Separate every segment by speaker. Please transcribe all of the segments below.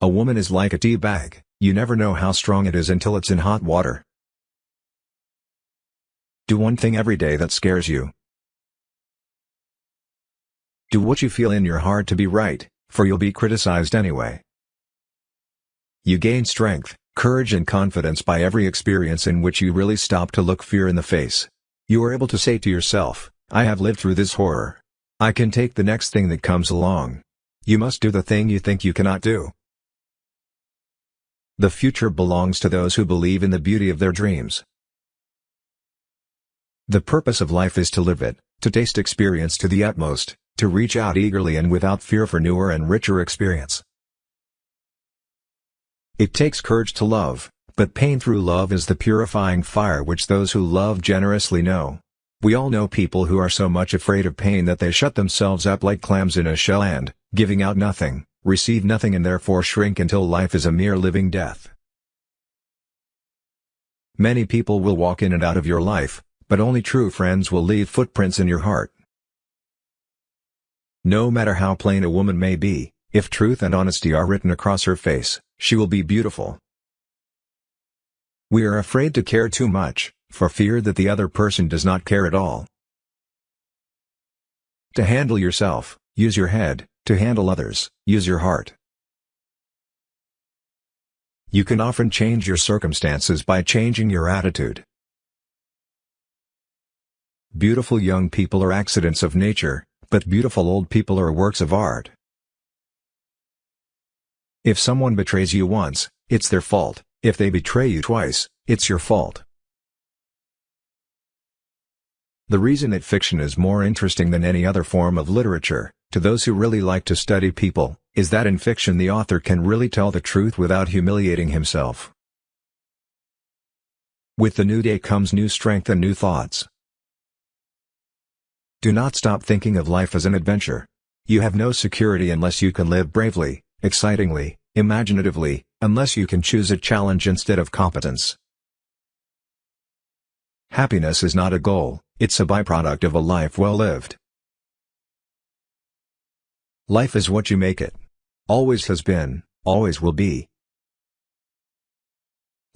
Speaker 1: A woman is like a tea bag, you never know how strong it is until it's in hot water. Do one thing every day that scares you. Do what you feel in your heart to be right, for you'll be criticized anyway. You gain strength, courage and confidence by every experience in which you really stop to look fear in the face. You are able to say to yourself, I have lived through this horror. I can take the next thing that comes along. You must do the thing you think you cannot do. The future belongs to those who believe in the beauty of their dreams. The purpose of life is to live it, to taste experience to the utmost, to reach out eagerly and without fear for newer and richer experience. It takes courage to love, but pain through love is the purifying fire which those who love generously know. We all know people who are so much afraid of pain that they shut themselves up like clams in a shell and, giving out nothing, receive nothing and therefore shrink until life is a mere living death. Many people will walk in and out of your life, but only true friends will leave footprints in your heart. No matter how plain a woman may be, if truth and honesty are written across her face, she will be beautiful. We are afraid to care too much, for fear that the other person does not care at all. To handle yourself, use your head. To handle others, use your heart. You can often change your circumstances by changing your attitude. Beautiful young people are accidents of nature, but beautiful old people are works of art. If someone betrays you once, it's their fault. If they betray you twice, it's your fault. The reason that fiction is more interesting than any other form of literature, to those who really like to study people, is that in fiction the author can really tell the truth without humiliating himself. With the new day comes new strength and new thoughts. Do not stop thinking of life as an adventure. You have no security unless you can live bravely, excitingly, imaginatively, unless you can choose a challenge instead of competence. Happiness is not a goal, it's a byproduct of a life well lived. Life is what you make it. Always has been, always will be.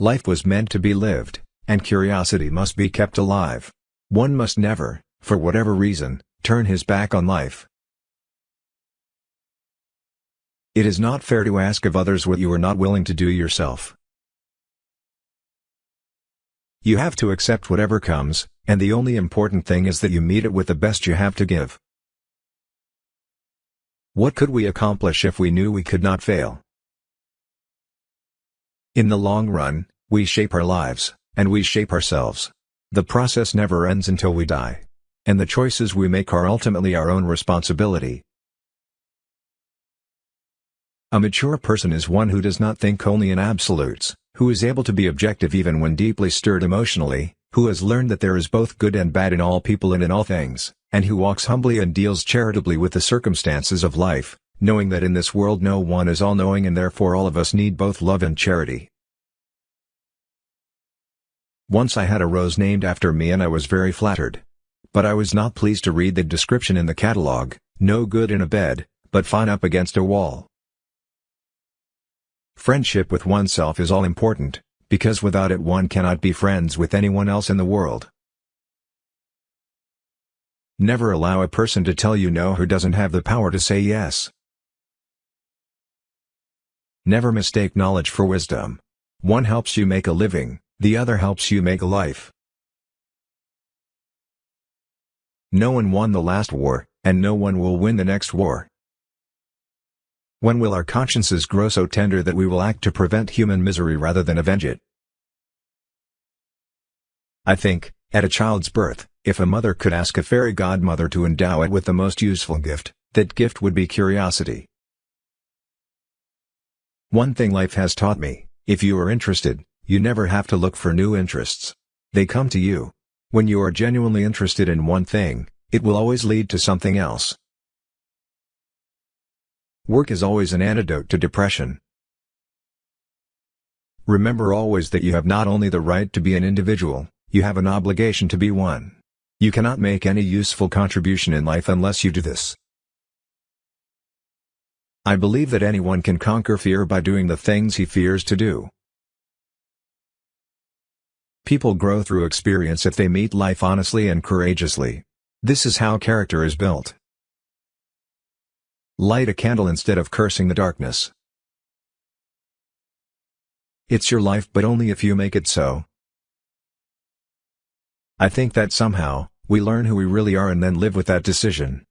Speaker 1: Life was meant to be lived, and curiosity must be kept alive. One must never, for whatever reason, turn his back on life. It is not fair to ask of others what you are not willing to do yourself. You have to accept whatever comes, and the only important thing is that you meet it with the best you have to give. What could we accomplish if we knew we could not fail? In the long run, we shape our lives, and we shape ourselves. The process never ends until we die. And the choices we make are ultimately our own responsibility. A mature person is one who does not think only in absolutes, who is able to be objective even when deeply stirred emotionally, who has learned that there is both good and bad in all people and in all things, and who walks humbly and deals charitably with the circumstances of life, knowing that in this world no one is all-knowing and therefore all of us need both love and charity. Once I had a rose named after me and I was very flattered. But I was not pleased to read the description in the catalogue, no good in a bed, but fine up against a wall. Friendship with oneself is all important, because without it one cannot be friends with anyone else in the world. Never allow a person to tell you no who doesn't have the power to say yes. Never mistake knowledge for wisdom. One helps you make a living, the other helps you make a life. No one won the last war, and no one will win the next war. When will our consciences grow so tender that we will act to prevent human misery rather than avenge it? I think, at a child's birth, if a mother could ask a fairy godmother to endow it with the most useful gift, that gift would be curiosity. One thing life has taught me, if you are interested, you never have to look for new interests. They come to you. When you are genuinely interested in one thing, it will always lead to something else. Work is always an antidote to depression. Remember always that you have not only the right to be an individual, you have an obligation to be one. You cannot make any useful contribution in life unless you do this. I believe that anyone can conquer fear by doing the things he fears to do. People grow through experience if they meet life honestly and courageously. This is how character is built. Light a candle instead of cursing the darkness. It's your life, but only if you make it so. I think that somehow, we learn who we really are and then live with that decision.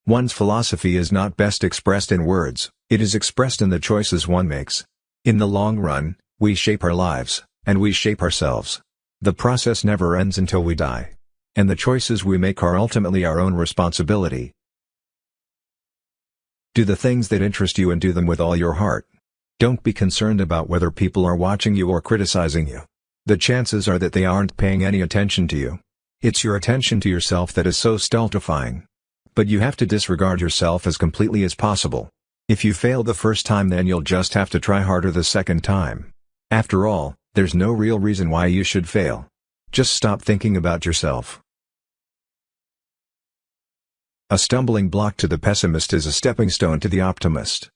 Speaker 1: One's philosophy is not best expressed in words, it is expressed in the choices one makes. In the long run, we shape our lives, and we shape ourselves. The process never ends until we die. And the choices we make are ultimately our own responsibility. Do the things that interest you and do them with all your heart. Don't be concerned about whether people are watching you or criticizing you. The chances are that they aren't paying any attention to you. It's your attention to yourself that is so stultifying. But you have to disregard yourself as completely as possible. If you fail the first time, then you'll just have to try harder the second time. After all, there's no real reason why you should fail. Just stop thinking about yourself. A stumbling block to the pessimist is a stepping stone to the optimist.